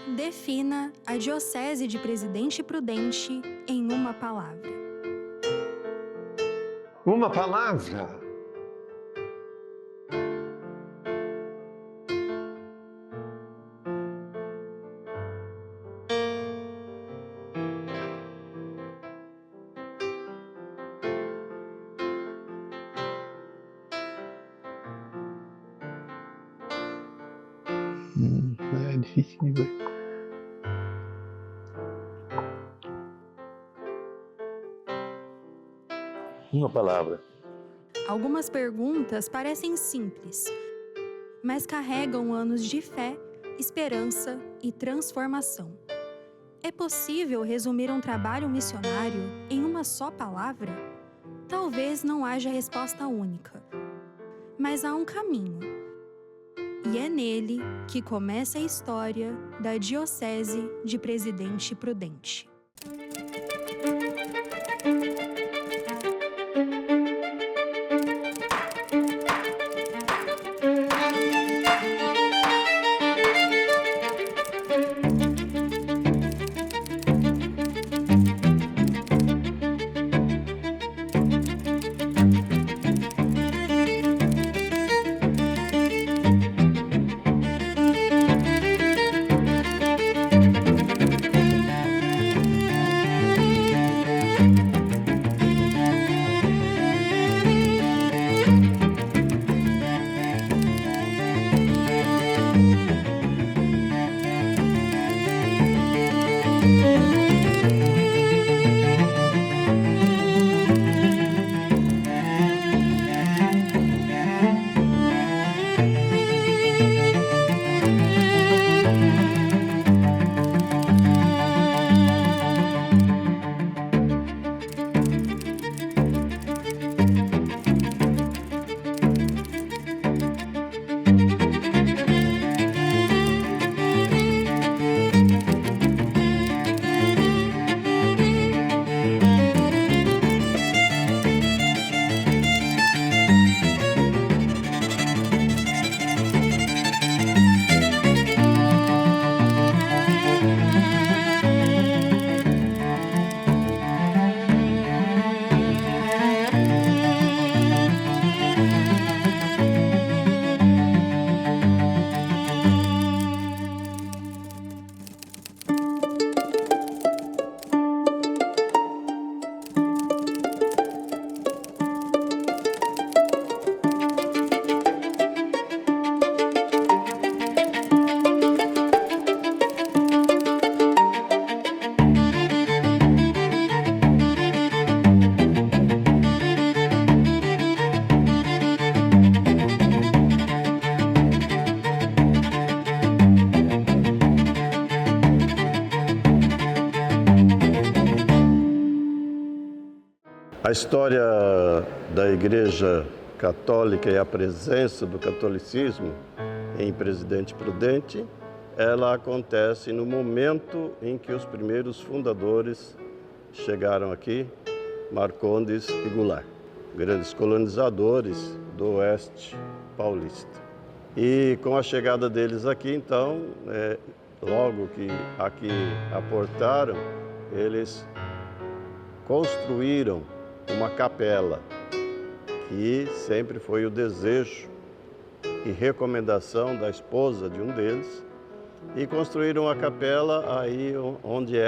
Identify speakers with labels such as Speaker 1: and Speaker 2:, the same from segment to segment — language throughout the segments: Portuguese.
Speaker 1: Defina a Diocese de Presidente Prudente em uma palavra.
Speaker 2: Uma palavra.
Speaker 3: É difícil de ver.
Speaker 4: Uma palavra.
Speaker 1: Algumas perguntas parecem simples, mas carregam anos de fé, esperança e transformação. É possível resumir um trabalho missionário em uma só palavra? Talvez não haja resposta única, mas há um caminho. E é nele que começa a história da Diocese de Presidente Prudente.
Speaker 5: A história da Igreja Católica e a presença do catolicismo em Presidente Prudente, ela acontece no momento em que os primeiros fundadores chegaram aqui, Marcondes e Goulart, grandes colonizadores do oeste paulista. E com a chegada deles aqui, então, logo que aqui aportaram, eles construíram uma capela, que sempre foi o desejo e recomendação da esposa de um deles, e construíram a capela aí onde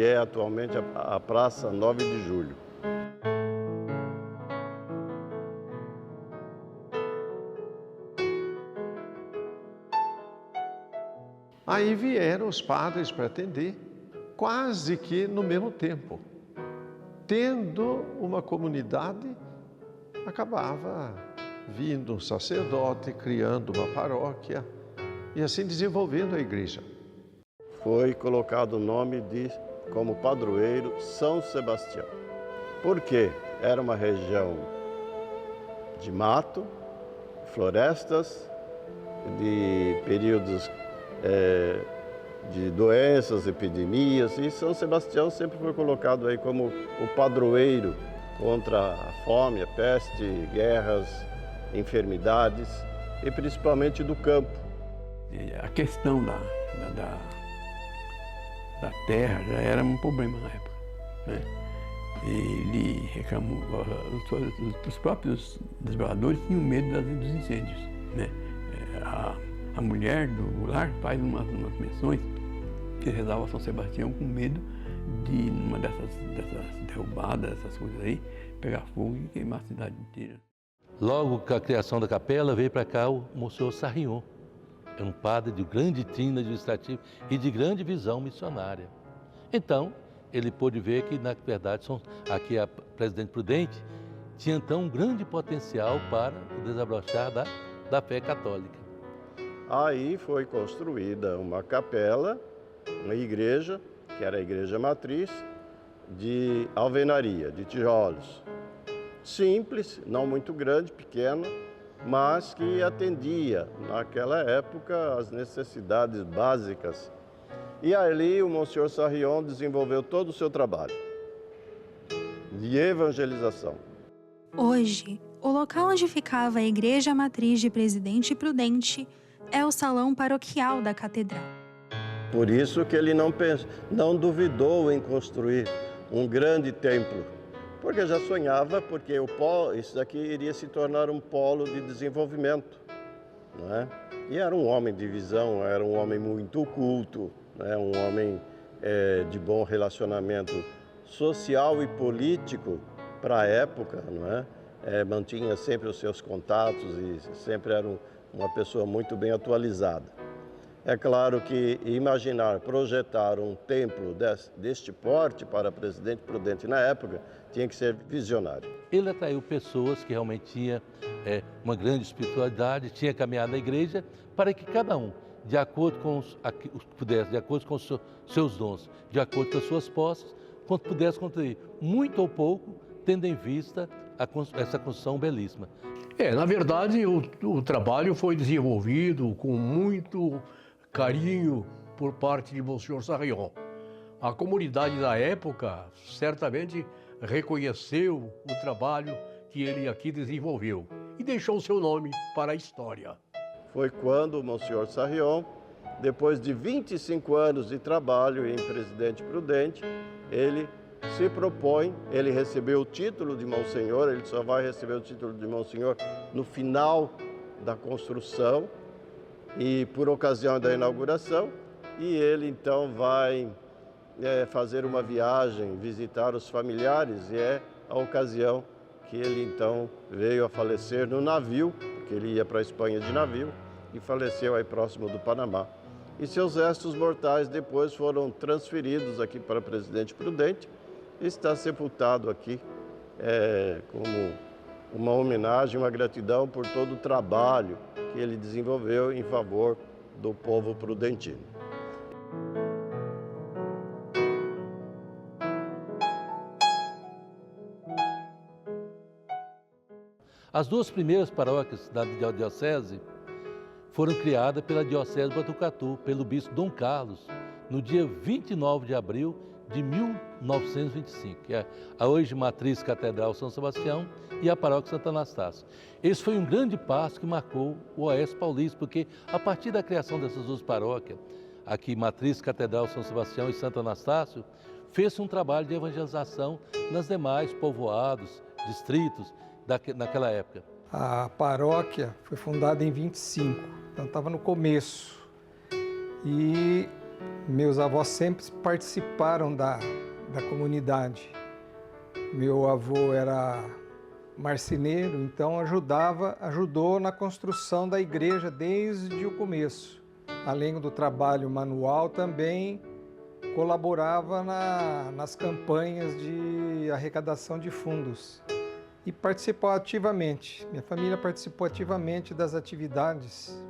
Speaker 5: é atualmente a Praça 9 de Julho.
Speaker 2: Aí vieram os padres para atender, quase que no mesmo tempo. Tendo uma comunidade, acabava vindo um sacerdote, criando uma paróquia e assim desenvolvendo a igreja.
Speaker 5: Foi colocado o nome como padroeiro São Sebastião. Por quê? Era uma região de mato, florestas, de períodos de doenças, epidemias, e São Sebastião sempre foi colocado aí como o padroeiro contra a fome, a peste, guerras, enfermidades e principalmente do campo.
Speaker 3: A questão da terra já era um problema na época, né? Ele reclamou, os próprios desbravadores tinham medo dos incêndios, né? A mulher do lar faz umas menções que rezava a São Sebastião com medo de, numa dessas derrubadas, essas coisas aí, pegar fogo e queimar a cidade inteira.
Speaker 4: Logo com a criação da capela, veio para cá o Monsenhor Sarrion. É um padre de grande trino administrativo e de grande visão missionária. Então, ele pôde ver que, na verdade, aqui a Presidente Prudente tinha, então, um grande potencial para o desabrochar da fé católica.
Speaker 5: Aí foi construída uma capela, uma igreja, que era a igreja matriz, de alvenaria, de tijolos. Simples, não muito grande, pequena, mas que atendia, naquela época, as necessidades básicas. E ali o Monsenhor Sarrion desenvolveu todo o seu trabalho de evangelização.
Speaker 1: Hoje, o local onde ficava a Igreja Matriz de Presidente Prudente é o salão paroquial da Catedral.
Speaker 5: Por isso que ele não duvidou em construir um grande templo, porque já sonhava, porque isso daqui iria se tornar um polo de desenvolvimento, não é? E era um homem de visão, era um homem muito culto, né? Um homem de bom relacionamento social e político para a época, não é? Mantinha sempre os seus contatos e sempre era uma pessoa muito bem atualizada. É claro que projetar um templo deste porte para Presidente Prudente na época tinha que ser visionário.
Speaker 4: Ele atraiu pessoas que realmente tinham uma grande espiritualidade, tinha caminhado na igreja, para que cada um, de acordo com de acordo com os seus dons, de acordo com as suas posses, pudesse contribuir muito ou pouco, tendo em vista essa construção belíssima.
Speaker 6: Na verdade, o trabalho foi desenvolvido com muito carinho por parte de Monsenhor Sarrion. A comunidade da época certamente reconheceu o trabalho que ele aqui desenvolveu e deixou seu nome para a história.
Speaker 5: Foi quando o Monsenhor Sarrion, depois de 25 anos de trabalho em Presidente Prudente, ele se propõe, ele recebeu o título de Monsenhor, ele só vai receber o título de Monsenhor no final da construção e por ocasião da inauguração, e ele então vai fazer uma viagem, visitar os familiares, e é a ocasião que ele então veio a falecer no navio, porque ele ia para a Espanha de navio, e faleceu aí próximo do Panamá. E seus restos mortais depois foram transferidos aqui para Presidente Prudente, e está sepultado aqui como uma homenagem, uma gratidão por todo o trabalho que ele desenvolveu em favor do povo prudentino.
Speaker 4: As duas primeiras paróquias da diocese foram criadas pela Diocese de Botucatu, pelo bispo Dom Carlos, no dia 29 de abril de 1925, que é a hoje Matriz Catedral São Sebastião e a Paróquia Santo Anastácio. Esse foi um grande passo que marcou o Oeste Paulista, porque a partir da criação dessas duas paróquias, aqui Matriz Catedral São Sebastião e Santo Anastácio, fez-se um trabalho de evangelização nas demais povoados, distritos naquela época.
Speaker 7: A paróquia foi fundada em 25, então estava no começo. E meus avós sempre participaram da comunidade. Meu avô era marceneiro, então ajudou na construção da igreja desde o começo. Além do trabalho manual, também colaborava nas campanhas de arrecadação de fundos. E participou ativamente, minha família participou ativamente das atividades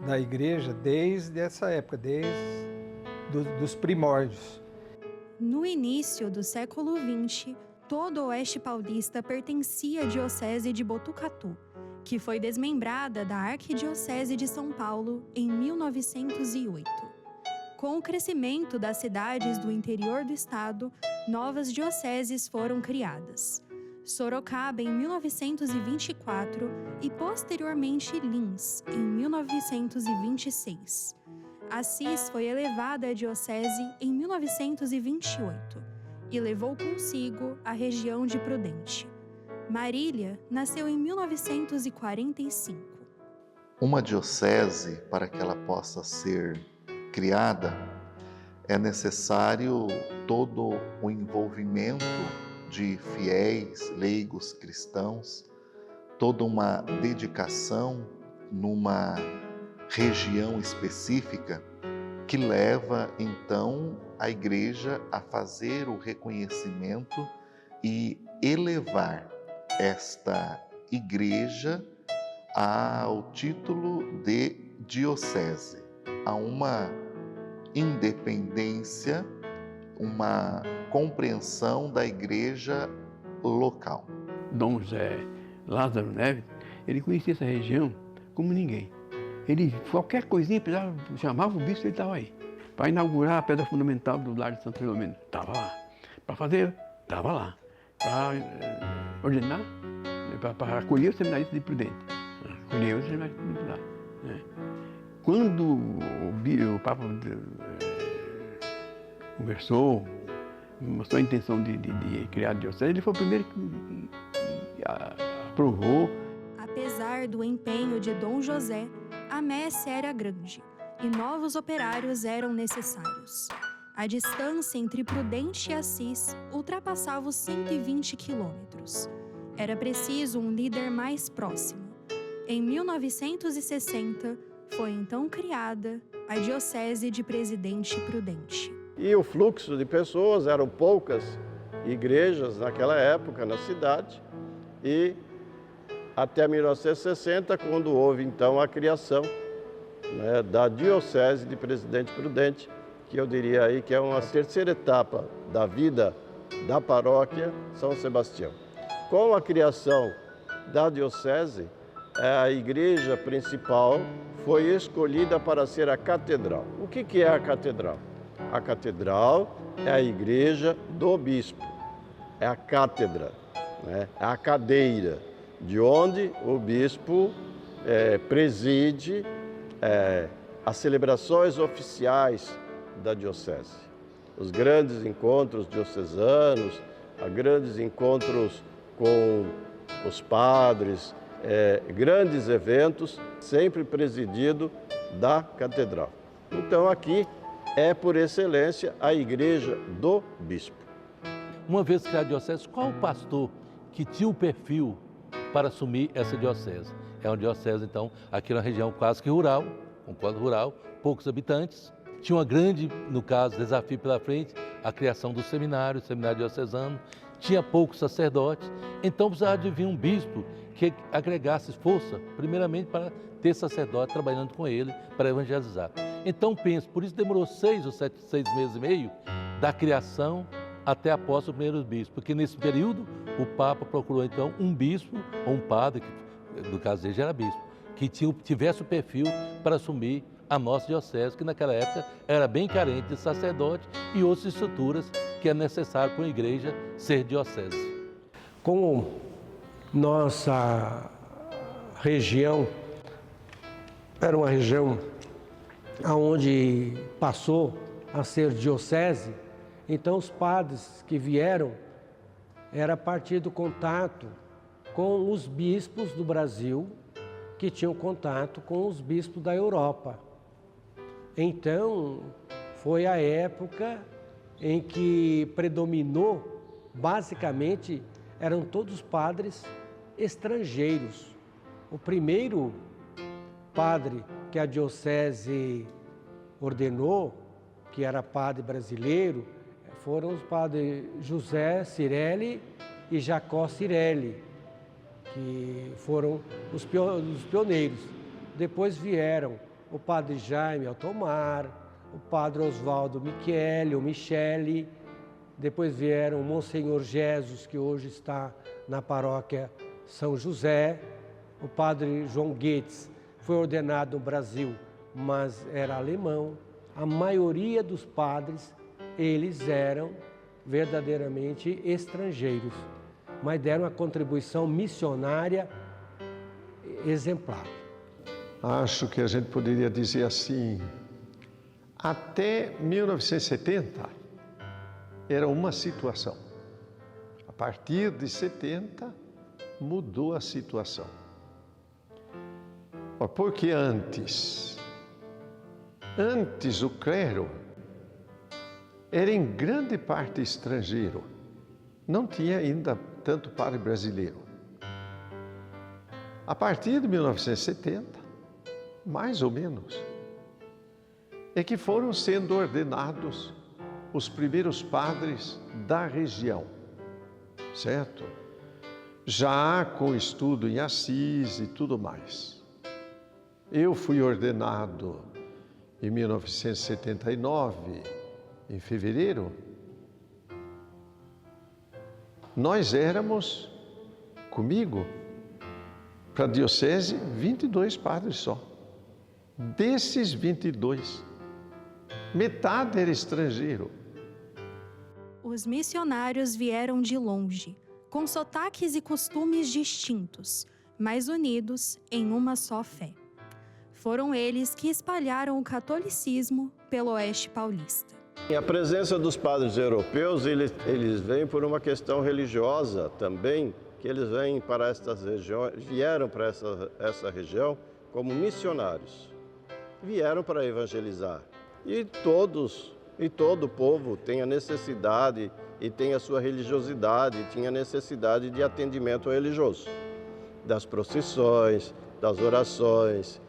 Speaker 7: da igreja desde essa época, desde dos primórdios.
Speaker 1: No início do século XX, todo o Oeste Paulista pertencia à Diocese de Botucatu, que foi desmembrada da Arquidiocese de São Paulo em 1908. Com o crescimento das cidades do interior do estado, novas dioceses foram criadas. Sorocaba em 1924 e posteriormente Lins em 1926. Assis foi elevada à diocese em 1928 e levou consigo a região de Prudente. Marília nasceu em 1945.
Speaker 8: Uma diocese, para que ela possa ser criada, é necessário todo o envolvimento de fiéis, leigos, cristãos, toda uma dedicação numa região específica que leva, então, a Igreja a fazer o reconhecimento e elevar esta Igreja ao título de diocese, a uma independência, uma compreensão da Igreja local.
Speaker 3: Dom José Lázaro Neves, ele conhecia essa região como ninguém. Ele, qualquer coisinha, chamava o bispo, ele estava aí. Para inaugurar a pedra fundamental do lar de São Filomeno, estava lá. Para fazer, estava lá. Para ordenar, para acolher o seminário de Prudente. Acolher o seminário de Prudente. Né? Quando o Papa conversou, mostrou a intenção de criar a diocese, ele foi o primeiro que aprovou.
Speaker 1: Apesar do empenho de Dom José, a messe era grande e novos operários eram necessários. A distância entre Prudente e Assis ultrapassava os 120 quilômetros. Era preciso um líder mais próximo. Em 1960, foi então criada a Diocese de Presidente Prudente.
Speaker 5: E o fluxo de pessoas, eram poucas igrejas naquela época na cidade, e até 1960, quando houve então a criação, né, da Diocese de Presidente Prudente, que eu diria aí que é uma terceira etapa da vida da paróquia São Sebastião. Com a criação da Diocese, a igreja principal foi escolhida para ser a catedral. O que é a catedral? A catedral é a igreja do bispo, é a cátedra, né? É a cadeira, de onde o bispo preside as celebrações oficiais da diocese. Os grandes encontros diocesanos, grandes encontros com os padres, grandes eventos, sempre presidido da catedral. Então aqui é, por excelência, a igreja do bispo.
Speaker 4: Uma vez criada a diocese, qual o pastor que tinha o perfil para assumir essa diocese? É uma diocese, então, aqui na região quase que rural, um quadro rural, poucos habitantes. Tinha uma grande, no caso, desafio pela frente, a criação do seminário diocesano. Tinha poucos sacerdotes, então precisava de vir um bispo que agregasse força, primeiramente para ter sacerdote trabalhando com ele, para evangelizar. Então, penso, por isso demorou 6 meses e meio da criação até após o primeiro bispo, porque nesse período o Papa procurou então um bispo, ou um padre, que no caso dele já era bispo, que tivesse o perfil para assumir a nossa diocese, que naquela época era bem carente de sacerdote e outras estruturas que é necessário para uma igreja ser diocese.
Speaker 6: Como nossa região era uma região onde passou a ser diocese, então os padres que vieram era a partir do contato com os bispos do Brasil, que tinham contato com os bispos da Europa. Então, foi a época em que predominou, basicamente, eram todos padres estrangeiros. O primeiro padre que a diocese ordenou, que era padre brasileiro, foram os padres José Cirelli e Jacó Cirelli, que foram os pioneiros. Depois vieram o padre Jaime Altomar, o padre Oswaldo Michele, o Michele, depois vieram o Monsenhor Jesus, que hoje está na paróquia São José, o padre João Goetz foi ordenado no Brasil, mas era alemão. A maioria dos padres, eles eram verdadeiramente estrangeiros, mas deram uma contribuição missionária exemplar.
Speaker 2: Acho que a gente poderia dizer assim, Até 1970 era uma situação. A partir de 70 mudou a situação. Porque antes o clero era em grande parte estrangeiro. Não tinha ainda tanto padre brasileiro. A partir de 1970, mais ou menos, é que foram sendo ordenados os primeiros padres da região, certo? Já com estudo em Assis e tudo mais. Eu fui ordenado em 1979, em fevereiro. Nós éramos, comigo, para a diocese, 22 padres só. Desses 22, metade era estrangeiro.
Speaker 1: Os missionários vieram de longe, com sotaques e costumes distintos, mas unidos em uma só fé. Foram eles que espalharam o catolicismo pelo oeste paulista.
Speaker 5: E a presença dos padres europeus, eles vêm por uma questão religiosa também, que eles vêm para estas regiões, vieram para essa região como missionários. Vieram para evangelizar. E todo o povo tem a necessidade e tem a sua religiosidade, tinha necessidade de atendimento religioso. Das procissões, das orações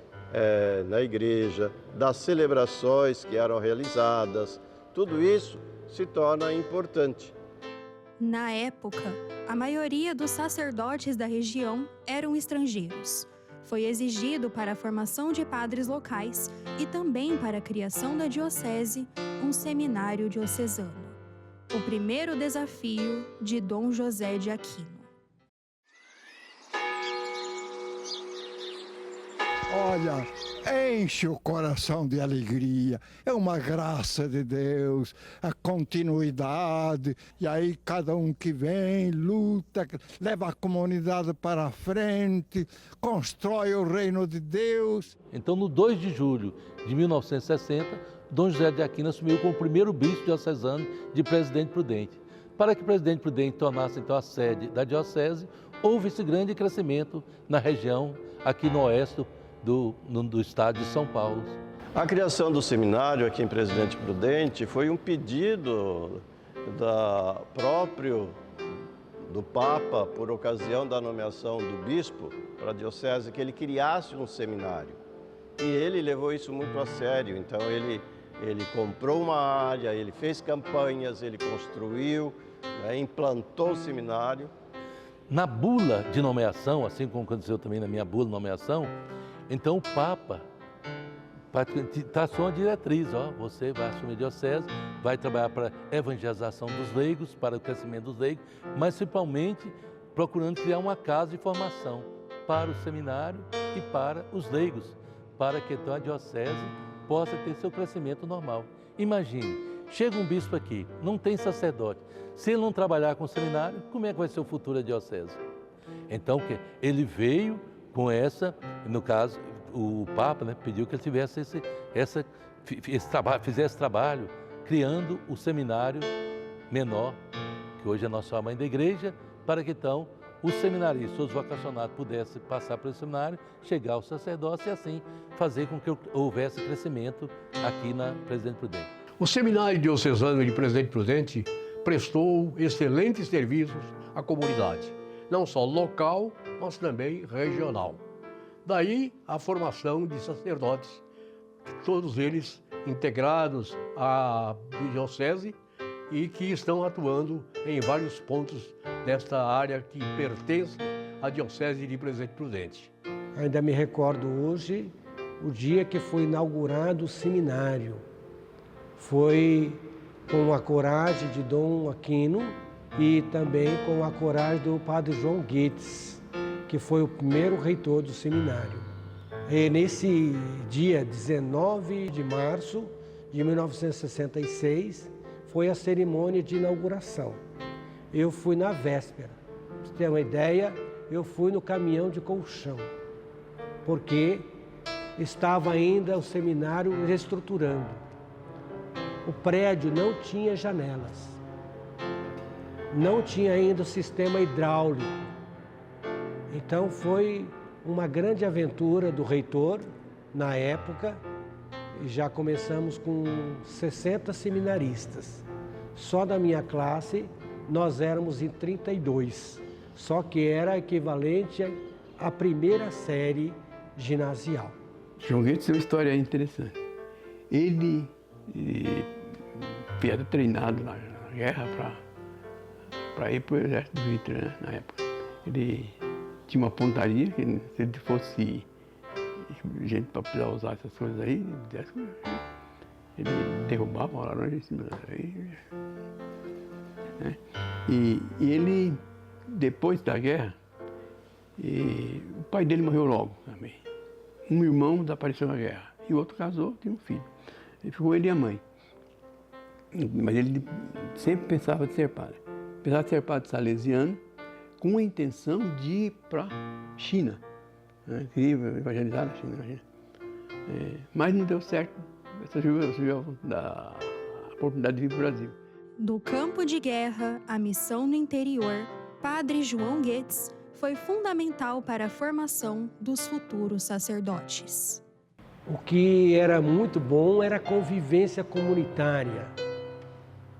Speaker 5: na igreja, das celebrações que eram realizadas. Tudo isso se torna importante.
Speaker 1: Na época, a maioria dos sacerdotes da região eram estrangeiros. Foi exigido para a formação de padres locais e também para a criação da diocese um seminário diocesano. O primeiro desafio de Dom José de Aquino.
Speaker 9: Olha, enche o coração de alegria, é uma graça de Deus, a continuidade, e aí cada um que vem, luta, leva a comunidade para a frente, constrói o reino de Deus.
Speaker 4: Então, no 2 de julho de 1960, Dom José de Aquino assumiu como primeiro bispo diocesano de Presidente Prudente. Para que Presidente Prudente tornasse então a sede da diocese, houve esse grande crescimento na região, aqui no oeste do estado de São Paulo.
Speaker 5: A criação do seminário aqui em Presidente Prudente foi um pedido do Papa, por ocasião da nomeação do bispo para a diocese, que ele criasse um seminário. E ele levou isso muito a sério, então ele comprou uma área, ele fez campanhas, ele construiu, implantou o seminário.
Speaker 4: Na bula de nomeação, assim como aconteceu também na minha bula de nomeação, então o Papa traçou uma diretriz, você vai assumir a diocese, vai trabalhar para a evangelização dos leigos, para o crescimento dos leigos, mas principalmente procurando criar uma casa de formação para o seminário e para os leigos, para que então a diocese possa ter seu crescimento normal. Imagine, chega um bispo aqui, não tem sacerdote, se ele não trabalhar com o seminário, como é que vai ser o futuro da diocese? Então, ele veio com no caso, o Papa pediu que ele tivesse fizesse esse trabalho, criando o seminário menor, que hoje é a nossa mãe da igreja, para que então os seminaristas, os vocacionados pudessem passar pelo seminário, chegar ao sacerdócio e assim fazer com que houvesse crescimento aqui na Presidente Prudente.
Speaker 6: O Seminário Diocesano de Presidente Prudente prestou excelentes serviços à comunidade, não só local, mas também regional. Daí a formação de sacerdotes, todos eles integrados à diocese e que estão atuando em vários pontos desta área que pertence à diocese de Presidente Prudente.
Speaker 10: Ainda me recordo hoje o dia que foi inaugurado o seminário. Foi com a coragem de Dom Aquino e também com a coragem do padre João Guedes, que foi o primeiro reitor do seminário. E nesse dia 19 de março de 1966, foi a cerimônia de inauguração. Eu fui na véspera. Pra você ter uma ideia, eu fui no caminhão de colchão, porque estava ainda o seminário reestruturando. o prédio não tinha janelas. Não tinha ainda o sistema hidráulico. Então foi uma grande aventura do reitor, na época, e já começamos com 60 seminaristas. Só da minha classe, nós éramos em 32, só que era equivalente à primeira série ginasial.
Speaker 3: João Goethes tem uma história interessante. Ele era treinado na guerra para ir para o exército do Hitler, né, na época. Ele tinha uma pontaria que se ele fosse gente para precisar usar essas coisas aí, ele derrubava uma laranja em cima daí. Né? E ele, depois da guerra, o pai dele morreu logo também. Um irmão desapareceu na guerra e o outro casou, tinha um filho. Ficou ele e a mãe. Mas ele sempre pensava de ser padre. Pensava de ser padre salesiano com a intenção de ir para a China. Queria evangelizar na China, imagina. Mas não deu certo. Surgiu a oportunidade de vir para o Brasil.
Speaker 1: Do campo de guerra à missão no interior, Padre João Goethes foi fundamental para a formação dos futuros sacerdotes.
Speaker 10: O que era muito bom era a convivência comunitária,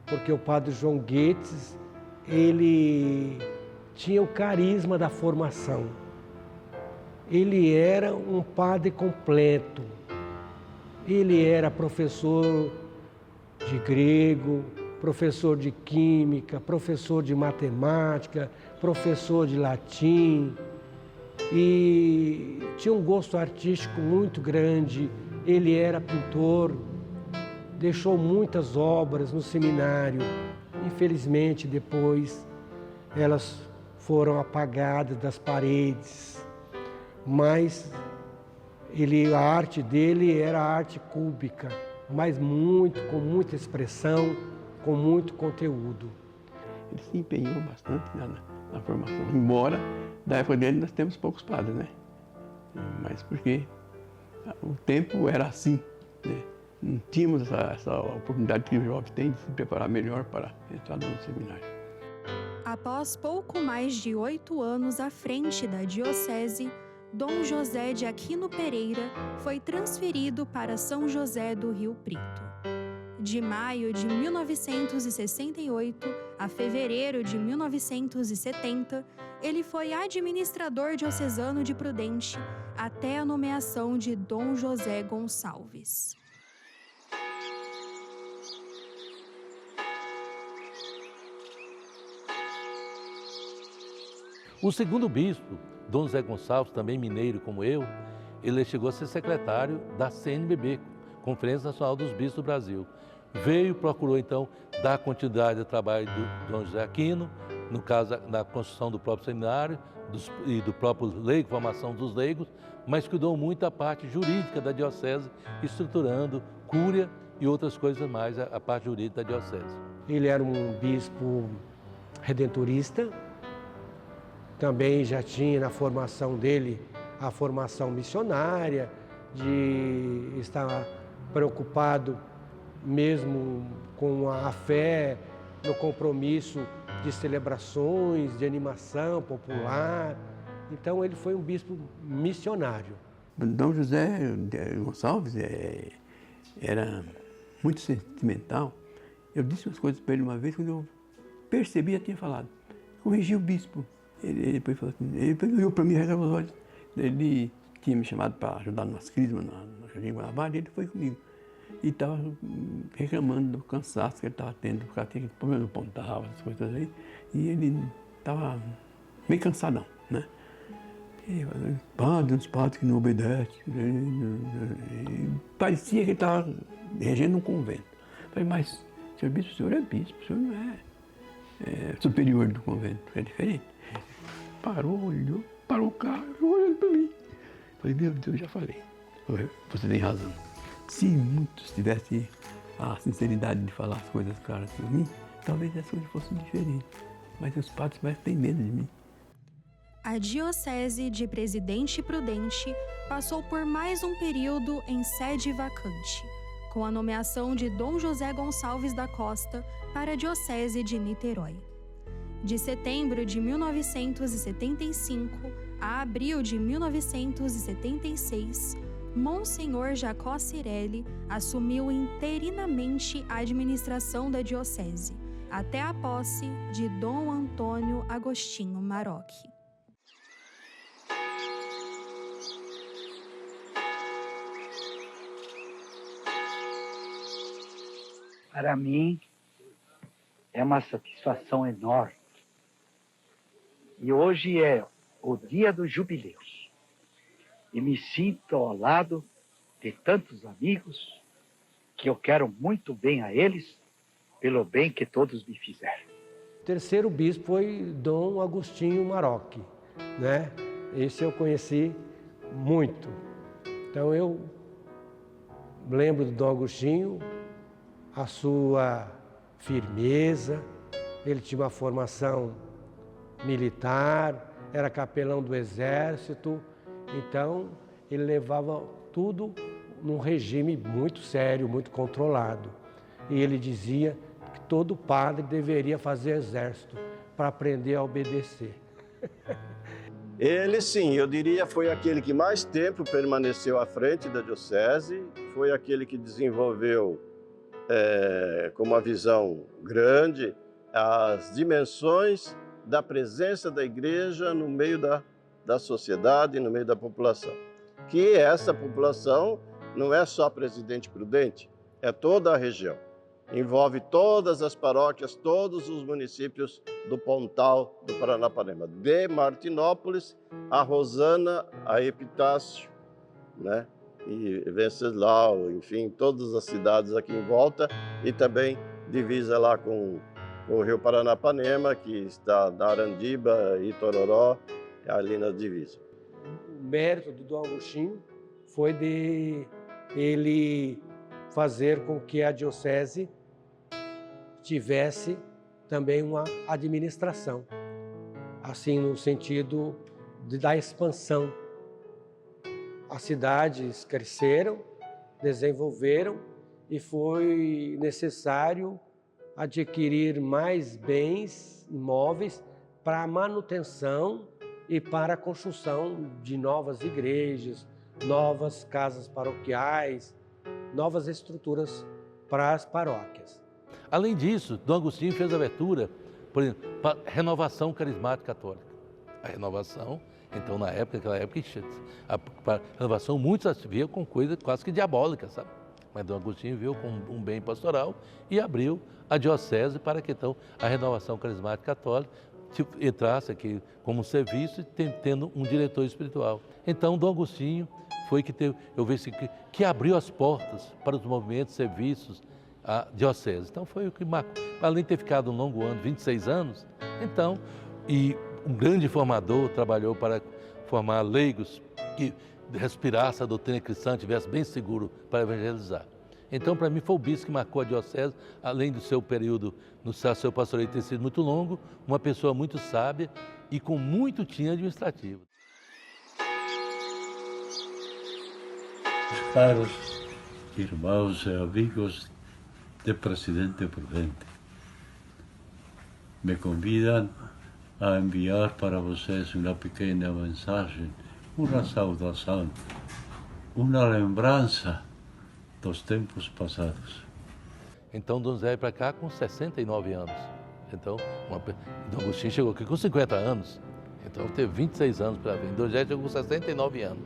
Speaker 10: porque o Padre João Goethes, ele tinha o carisma da formação. Ele era um padre completo. Ele era professor de grego, professor de química, professor de matemática, professor de latim, e tinha um gosto artístico muito grande. Ele era pintor, deixou muitas obras no seminário. Infelizmente, depois, elas foram apagadas das paredes, mas a arte dele era arte cúbica, mas com muita expressão, com muito conteúdo.
Speaker 3: Ele se empenhou bastante na formação, embora da época dele nós temos poucos padres, né? Mas porque o tempo era assim, né? Não tínhamos essa oportunidade que o jovem tem de se preparar melhor para entrar no seminário.
Speaker 1: Após pouco mais de 8 anos à frente da diocese, Dom José de Aquino Pereira foi transferido para São José do Rio Preto. De maio de 1968 a fevereiro de 1970, ele foi administrador diocesano de Prudente até a nomeação de Dom José Gonçalves.
Speaker 4: O segundo bispo, Dom José Gonçalves, também mineiro como eu, ele chegou a ser secretário da CNBB, Conferência Nacional dos Bispos do Brasil. Veio, procurou então dar continuidade ao trabalho do Dom José Aquino, no caso da construção do próprio seminário e do próprio leigo, formação dos leigos, mas cuidou muito da parte jurídica da diocese, estruturando cúria e outras coisas mais, a parte jurídica da diocese.
Speaker 10: Ele era um bispo redentorista, também já tinha na formação dele a formação missionária, de estar preocupado mesmo com a fé, no compromisso de celebrações, de animação popular. Então ele foi um bispo missionário.
Speaker 3: Dom José Gonçalves era muito sentimental. Eu disse umas coisas para ele uma vez, quando eu percebi, eu tinha falado. Corrigi o bispo. Ele depois falou assim, ele olhou para mim e regalou os olhos. Ele tinha me chamado para ajudar nas crismas no Jardim Guanabara, e ele foi comigo. E estava reclamando do cansaço que ele estava tendo, porque tinha problema no pontal, essas coisas aí. E ele estava meio cansadão, né? E uns padres que não obedecem. Parecia que ele estava regendo um convento. Eu falei, mas, senhor bispo, o senhor é bispo, o senhor não é superior do convento, é diferente. Parou, olhou, parou o carro, olhando para mim. Falei, meu Deus, já falei. Você tem razão. Se muitos tivessem a sinceridade de falar as coisas claras para mim, talvez as coisas fossem diferentes. Mas os padres mais têm medo de mim.
Speaker 1: A diocese de Presidente Prudente passou por mais um período em sede vacante, com a nomeação de Dom José Gonçalves da Costa para a Diocese de Niterói. De setembro de 1975 a abril de 1976, Monsenhor Jacó Cirelli assumiu interinamente a administração da diocese, até a posse de Dom Antônio Agostinho Marocchi.
Speaker 11: Para mim, é uma satisfação enorme. E hoje é o dia dos jubileus. E me sinto ao lado de tantos amigos que eu quero muito bem a eles, pelo bem que todos me fizeram.
Speaker 10: O terceiro bispo foi Dom Agostinho Marocchi, né? Esse eu conheci muito. Então eu lembro do Dom Agostinho, a sua firmeza, ele tinha uma formação militar, era capelão do exército, então ele levava tudo num regime muito sério, muito controlado. E ele dizia que todo padre deveria fazer exército para aprender a obedecer.
Speaker 5: Ele, sim, eu diria, foi aquele que mais tempo permaneceu à frente da diocese, foi aquele que desenvolveu com uma visão grande as dimensões da presença da igreja no meio da sociedade, no meio da população. Que essa população não é só Presidente Prudente, é toda a região. Envolve todas as paróquias, todos os municípios do Pontal do Paranapanema, de Martinópolis a Rosana, a Epitácio, né? E Venceslau, enfim, todas as cidades aqui em volta, e também divisa lá com o Rio Paranapanema, que está na Arandiba e Tororó, ali na divisa.
Speaker 10: O mérito do Dom Agostinho foi de ele fazer com que a diocese tivesse também uma administração, assim no sentido da expansão. As cidades cresceram, desenvolveram e foi necessário adquirir mais bens imóveis para a manutenção e para a construção de novas igrejas, novas casas paroquiais, novas estruturas para as paróquias.
Speaker 4: Além disso, Dom Agostinho fez abertura, por exemplo, para a renovação carismática católica. A renovação, então, naquela época, a renovação muitos viam com coisa quase que diabólica, sabe? Mas Dom Agostinho viu como um bem pastoral e abriu a diocese para que, então, a renovação carismática católica entrasse aqui como serviço, tendo um diretor espiritual. Então, Dom Agostinho foi que abriu as portas para os movimentos, serviços, a diocese. Então, foi o que marcou. Além de ter ficado um longo ano, 26 anos, então, e um grande formador, trabalhou para formar leigos que respirasse a doutrina cristã, estivesse bem seguro para evangelizar. Então, para mim, foi o bispo que marcou a diocese, além do seu período, no seu pastoreio ter sido muito longo, uma pessoa muito sábia e com muito tino administrativo.
Speaker 12: Caros irmãos e amigos de Presidente Prudente, me convidam a enviar para vocês uma pequena mensagem, uma saudação, uma lembrança dos tempos passados.
Speaker 4: Então, Dom José veio para cá com 69 anos. Então, Dom Agostinho chegou aqui com 50 anos. Então, teve 26 anos para vir. Dom José chegou com 69 anos.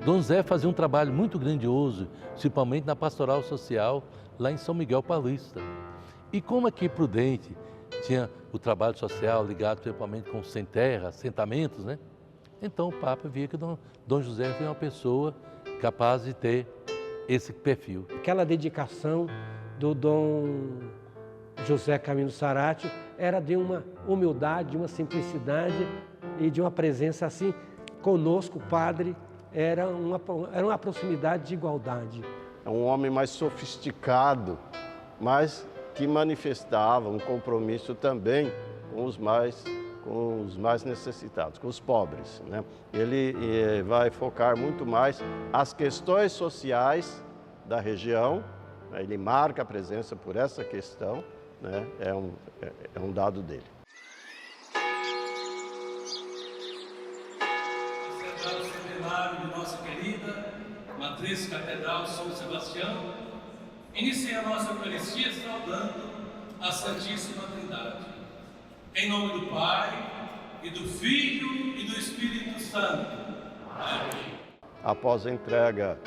Speaker 4: Dom José fazia um trabalho muito grandioso, principalmente na pastoral social, lá em São Miguel Paulista. E como aqui Prudente tinha o trabalho social ligado principalmente com sem terra, assentamentos, né? Então, o Papa via que Dom José foi uma pessoa capaz de ter esse perfil.
Speaker 10: Aquela dedicação do Dom José Camilo Sarátio era de uma humildade, de uma simplicidade e de uma presença assim. Conosco, o padre, era uma proximidade de igualdade.
Speaker 5: É um homem mais sofisticado, mas que manifestava um compromisso também com os mais necessitados, com os pobres, né? Ele vai focar muito mais as questões sociais da região Ele marca a presença por essa questão, né? É um dado dele.
Speaker 13: Celebrar o centenário de nossa querida Matriz Catedral São Sebastião, inicia a nossa Eucaristia saudando a Santíssima Trindade. Em nome do Pai, e do Filho e do Espírito Santo. Amém.
Speaker 5: Após a entrega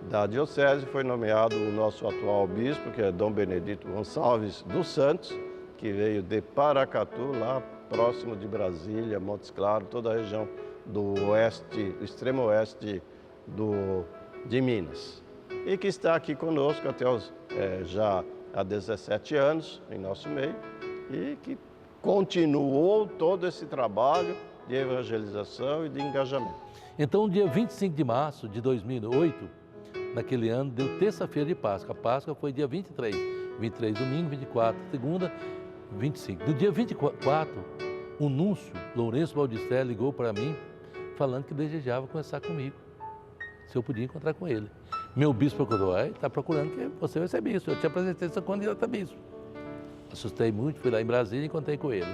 Speaker 5: da diocese, foi nomeado o nosso atual bispo, que é Dom Benedito Gonçalves dos Santos, que veio de Paracatu, lá próximo de Brasília, Montes Claros, toda a região do oeste, do extremo oeste de Minas. E que está aqui conosco até já há 17 anos, em nosso meio, e que continuou todo esse trabalho de evangelização e de engajamento.
Speaker 4: Então, dia 25 de março de 2008, naquele ano, deu terça-feira de Páscoa. A Páscoa foi dia 23. 23 domingo, 24 segunda, 25. No dia 24, o núncio, Lourenço Baldisté, ligou para mim, falando que desejava conversar comigo, se eu podia encontrar com ele. Meu bispo procurou, está procurando que você vai ser bispo. Eu te apresentei essa candidata a bispo. Assustei muito, fui lá em Brasília e encontrei com ele.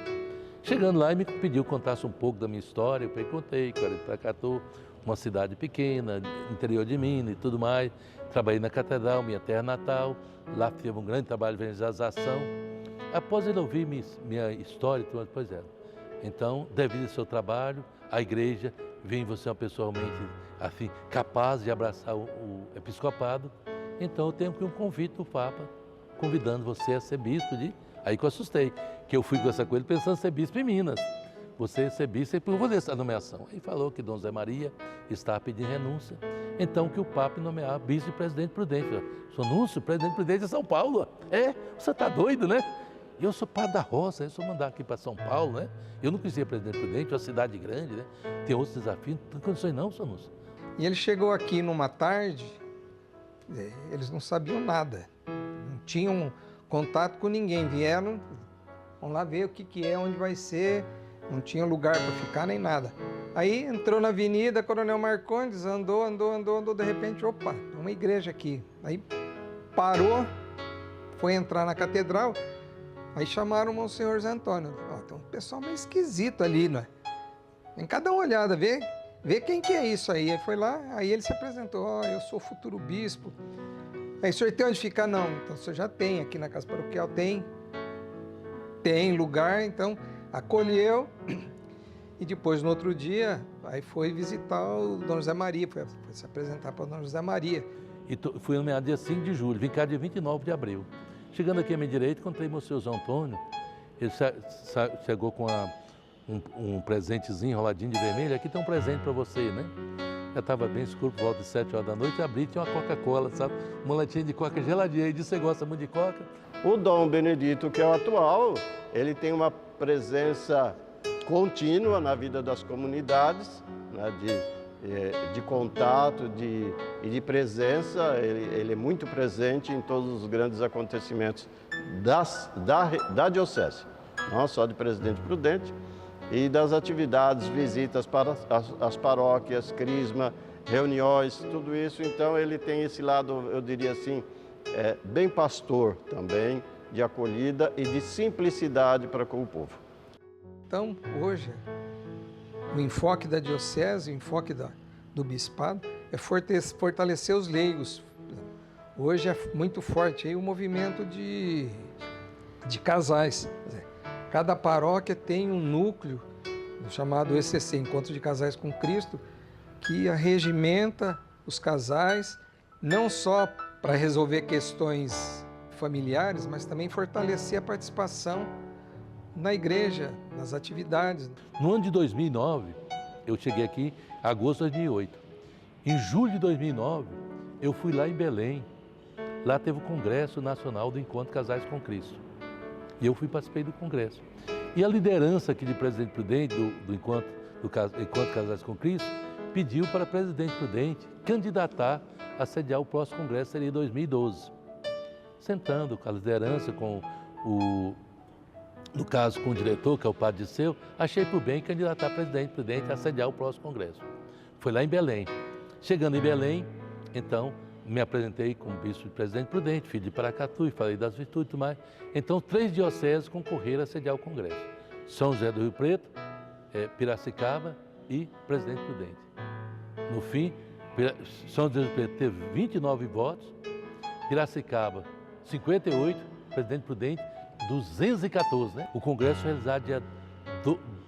Speaker 4: Chegando lá, ele me pediu que contasse um pouco da minha história. Eu contei que eu era de Paracatu, uma cidade pequena, interior de Minas e tudo mais. Trabalhei na Catedral, minha terra natal. Lá teve um grande trabalho de evangelização. Após ele ouvir minha história, pois é. Então, devido ao seu trabalho, a igreja vê em você uma pessoa realmente assim, capaz de abraçar o episcopado. Então, eu tenho aqui um convite do Papa, convidando você a ser bispo de... Aí que eu assustei, que eu fui conversar com ele pensando em ser bispo em Minas. Você ser bispo e por fazer essa nomeação. Aí falou que Dom Zé Maria está pedindo renúncia. Então que o Papa nomear bispo e presidente prudente. Sou núncio, presidente prudente de São Paulo. Você está doido, né? Eu sou padre da roça, eu sou mandar aqui para São Paulo, né? Eu não quis ser presidente prudente, uma cidade grande, né? Tem outros desafios, não tem condições não, sou núncio.
Speaker 7: E ele chegou aqui numa tarde, eles não sabiam nada. Não tinham contato com ninguém, vieram, vamos lá ver o que é, onde vai ser, não tinha lugar para ficar nem nada. Aí entrou na avenida, Coronel Marcondes, andou, de repente, opa, uma igreja aqui. Aí parou, foi entrar na catedral, aí chamaram o Monsenhor Zé Antônio. Tem um pessoal meio esquisito ali, não é? Tem cada uma olhada, vê quem que é isso aí. Aí foi lá, aí ele se apresentou, eu sou o futuro bispo. Aí, o senhor tem onde ficar? Não. Então, o senhor já tem aqui na casa paroquial, tem lugar, então acolheu. E depois, no outro dia, aí foi visitar o Dom José Maria, foi se apresentar para o Dom José Maria.
Speaker 4: E fui nomeado dia 5 de julho, vim cá dia 29 de abril. Chegando aqui à minha direita, encontrei o senhor Zé Antônio, ele chegou com um presentezinho enroladinho de vermelho. Aqui tem um presente para você, né? Já estava bem escuro, por volta de 7 horas da noite, abri, tinha uma Coca-Cola, sabe? Uma latinha de Coca geladinha. Ele disse, você gosta muito de Coca?
Speaker 5: O Dom Benedito, que é o atual, ele tem uma presença contínua na vida das comunidades, né? de contato e de presença. Ele é muito presente em todos os grandes acontecimentos da diocese, não só de Presidente Prudente, e das atividades, visitas para as paróquias, crisma, reuniões, tudo isso. Então ele tem esse lado, eu diria assim, bem pastor também, de acolhida e de simplicidade para com o povo.
Speaker 7: Então, hoje, o enfoque da diocese, o enfoque do bispado, é fortalecer os leigos. Hoje é muito forte aí o movimento de casais. Cada paróquia tem um núcleo, chamado ECC, Encontro de Casais com Cristo, que arregimenta os casais, não só para resolver questões familiares, mas também fortalecer a participação na igreja, nas atividades.
Speaker 4: No ano de 2009, eu cheguei aqui em agosto de 2008. Em julho de 2009, eu fui lá em Belém. Lá teve o Congresso Nacional do Encontro de Casais com Cristo. E eu participei do congresso. E a liderança aqui de Presidente Prudente, do Encontro Casais com Cristo, pediu para Presidente Prudente candidatar a sediar o próximo congresso, seria em 2012. Sentando com a liderança, no caso com o diretor, que é o Padre Disseu, achei por bem candidatar Presidente Prudente a sediar o próximo congresso. Foi lá em Belém. Chegando em Belém, então, me apresentei como bispo de Presidente Prudente, filho de Paracatu, e falei das virtudes e tudo mais. Então, 3 dioceses concorreram a sediar o Congresso. São José do Rio Preto, Piracicaba e Presidente Prudente. No fim, São José do Rio Preto teve 29 votos, Piracicaba 58, Presidente Prudente 214. Né? O Congresso foi realizado dia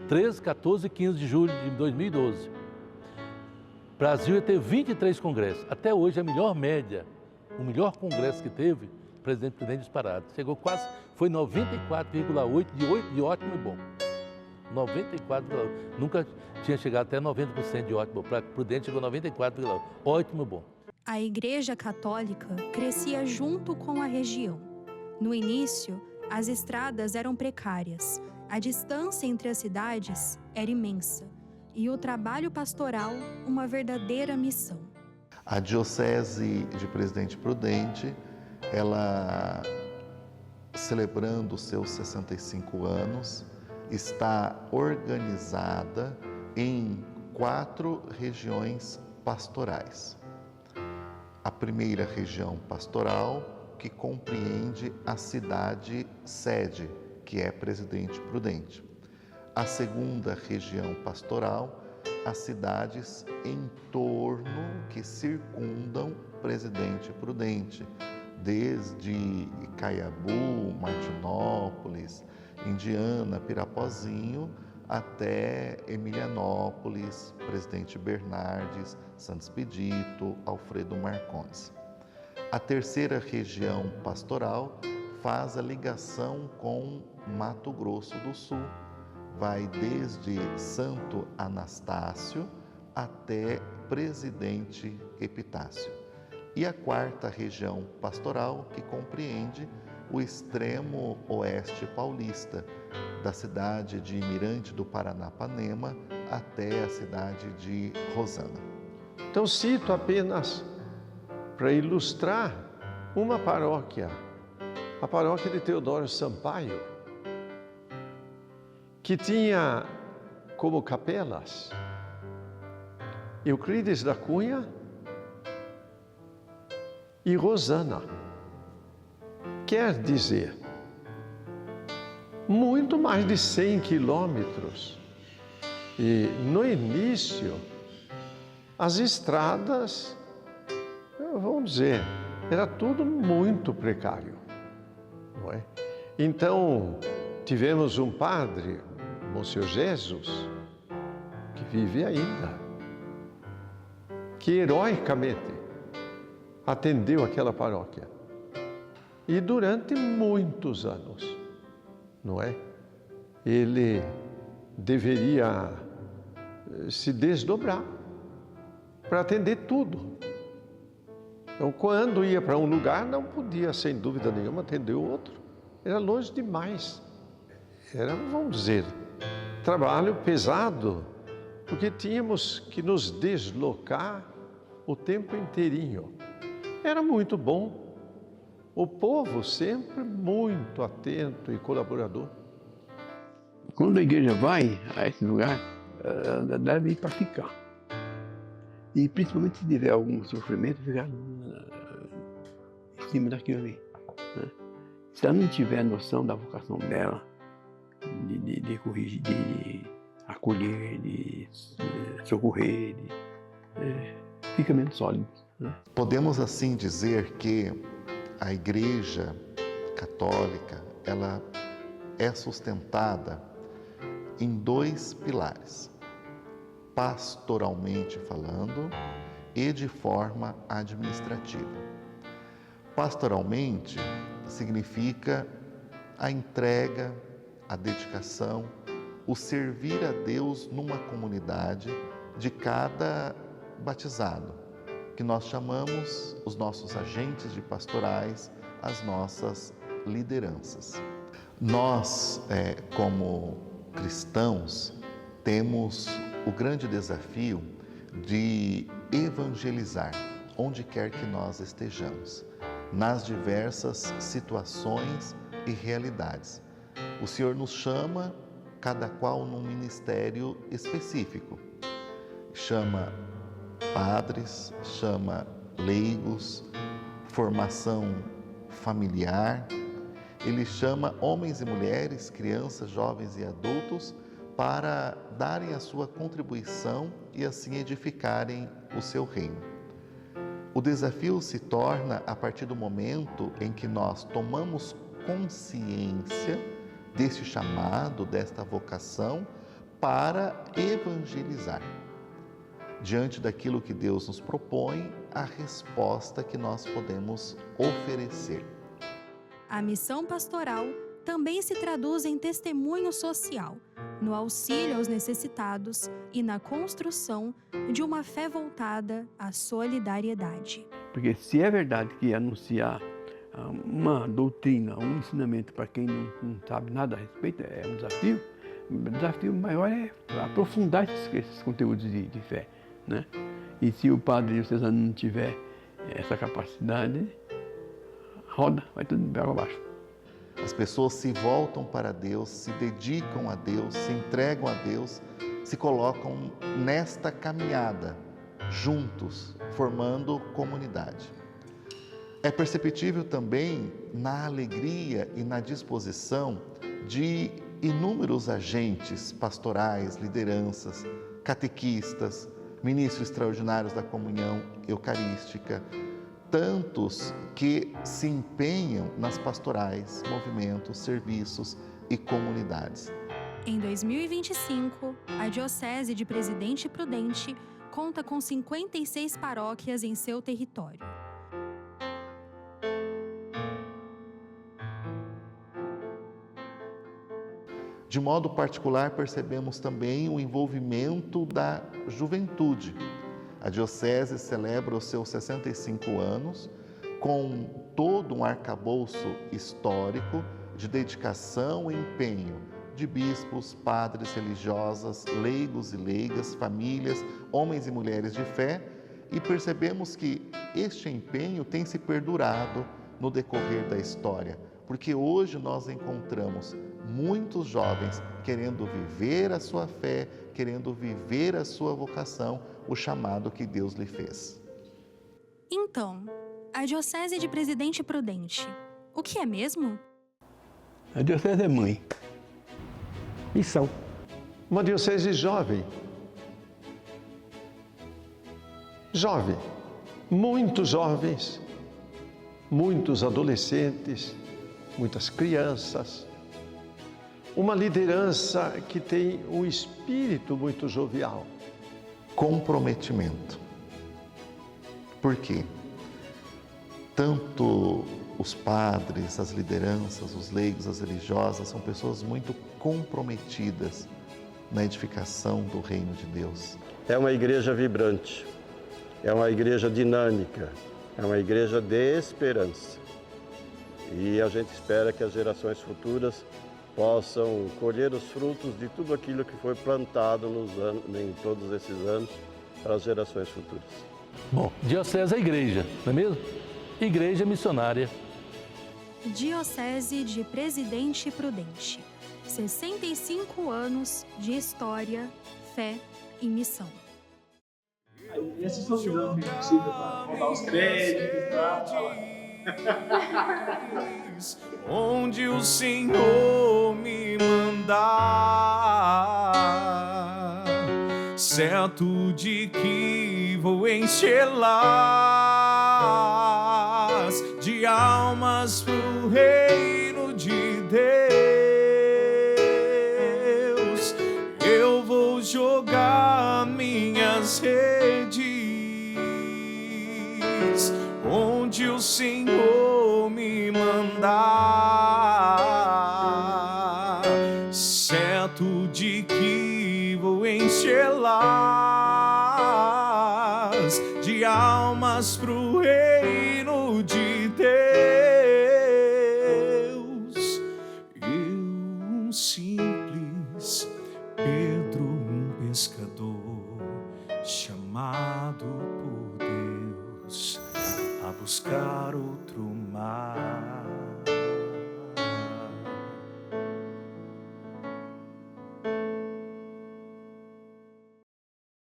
Speaker 4: 13, 14 e 15 de julho de 2012. O Brasil ia ter 23 congressos. Até hoje, a melhor média, o melhor congresso que teve, Presidente Prudente disparado. Chegou quase, foi 94,8 de ótimo e bom. 94,8. Nunca tinha chegado até 90% de ótimo. Para Prudente chegou 94,8. Ótimo e bom.
Speaker 1: A Igreja Católica crescia junto com a região. No início, as estradas eram precárias, a distância entre as cidades era imensa e o trabalho pastoral uma verdadeira missão.
Speaker 8: A Diocese de Presidente Prudente, ela, celebrando os seus 65 anos, está organizada em 4 regiões pastorais. A primeira região pastoral, que compreende a cidade sede, que é Presidente Prudente. A segunda região pastoral, as cidades em torno que circundam Presidente Prudente, desde Caiabu, Martinópolis, Indiana, Pirapozinho, até Emilianópolis, Presidente Bernardes, Santo Expedito, Alfredo Marcondes. A terceira região pastoral faz a ligação com Mato Grosso do Sul. Vai desde Santo Anastácio até Presidente Epitácio. E a quarta região pastoral, que compreende o extremo oeste paulista, da cidade de Mirante do Paranapanema até a cidade de Rosana.
Speaker 2: Então, cito apenas para ilustrar uma paróquia, a paróquia de Teodoro Sampaio, que tinha como capelas Euclides da Cunha e Rosana. Quer dizer, muito mais de 100 quilômetros. E no início, as estradas, vamos dizer, era tudo muito precário, não é? Então, tivemos um padre, Monsenhor Jesus, que vive ainda, que heroicamente atendeu aquela paróquia. E durante muitos anos, não é? Ele deveria se desdobrar para atender tudo. Então, quando ia para um lugar, não podia, sem dúvida nenhuma, atender o outro. Era longe demais. Era, vamos dizer, trabalho pesado, porque tínhamos que nos deslocar o tempo inteirinho. Era muito bom. O povo sempre muito atento e colaborador.
Speaker 3: Quando a igreja vai a esse lugar, ela deve ir para ficar. E principalmente se tiver algum sofrimento, ficar em cima daquilo ali. Né? Se ela não tiver noção da vocação dela, de corrigir, de acolher, de socorrer, fica menos sólido. Né?
Speaker 8: Podemos assim dizer que a Igreja Católica, ela é sustentada em 2 pilares, pastoralmente falando e de forma administrativa. Pastoralmente significa a entrega, a dedicação, o servir a Deus numa comunidade de cada batizado, que nós chamamos os nossos agentes de pastorais, as nossas lideranças. Nós, como cristãos, temos o grande desafio de evangelizar onde quer que nós estejamos, nas diversas situações e realidades. O Senhor nos chama, cada qual num ministério específico. Chama padres, chama leigos, formação familiar. Ele chama homens e mulheres, crianças, jovens e adultos para darem a sua contribuição e assim edificarem o seu reino. O desafio se torna a partir do momento em que nós tomamos consciência deste chamado, desta vocação para evangelizar. Diante daquilo que Deus nos propõe, a resposta que nós podemos oferecer.
Speaker 1: A missão pastoral também se traduz em testemunho social, no auxílio aos necessitados e na construção de uma fé voltada à solidariedade.
Speaker 3: Porque se é verdade que anunciar uma doutrina, um ensinamento para quem não sabe nada a respeito é um desafio, o desafio maior é aprofundar esses conteúdos de fé, né? E se o padre diocesano não tiver essa capacidade, roda, vai tudo de água abaixo.
Speaker 8: As pessoas se voltam para Deus, se dedicam a Deus, se entregam a Deus, se colocam nesta caminhada, juntos, formando comunidade. É perceptível também na alegria e na disposição de inúmeros agentes pastorais, lideranças, catequistas, ministros extraordinários da comunhão eucarística, tantos que se empenham nas pastorais, movimentos, serviços e comunidades.
Speaker 1: Em 2025, a Diocese de Presidente Prudente conta com 56 paróquias em seu território.
Speaker 8: De modo particular, percebemos também o envolvimento da juventude. A Diocese celebra os seus 65 anos com todo um arcabouço histórico de dedicação e empenho de bispos, padres, religiosas, leigos e leigas, famílias, homens e mulheres de fé, e percebemos que este empenho tem se perdurado no decorrer da história, porque hoje nós encontramos muitos jovens querendo viver a sua fé, querendo viver a sua vocação, o chamado que Deus lhe fez.
Speaker 1: Então, a Diocese de Presidente Prudente, o que é mesmo?
Speaker 3: A diocese é mãe.
Speaker 10: Missão.
Speaker 2: Uma diocese jovem. Jovem. Muitos jovens, muitos adolescentes, muitas crianças. Uma liderança que tem um espírito muito jovial.
Speaker 8: Comprometimento. Por quê? Tanto os padres, as lideranças, os leigos, as religiosas, são pessoas muito comprometidas na edificação do reino de Deus.
Speaker 5: É uma igreja vibrante, é uma igreja dinâmica, é uma igreja de esperança. E a gente espera que as gerações futuras possam colher os frutos de tudo aquilo que foi plantado em todos esses anos para as gerações futuras.
Speaker 4: Bom, diocese é igreja, não é mesmo? Igreja missionária.
Speaker 1: Diocese de Presidente Prudente. 65 anos de história, fé e missão.
Speaker 14: E esses são os anos que precisa para rodar os créditos, tá?
Speaker 15: Onde o Senhor me mandar, certo de que vou enchê-las de almas pro reino de Deus. Eu vou jogar minhas redes onde o Senhor me mandar, certo de que vou enchê-las de almas pro reino de Deus. Eu, um simples Pedro, um pescador, chamado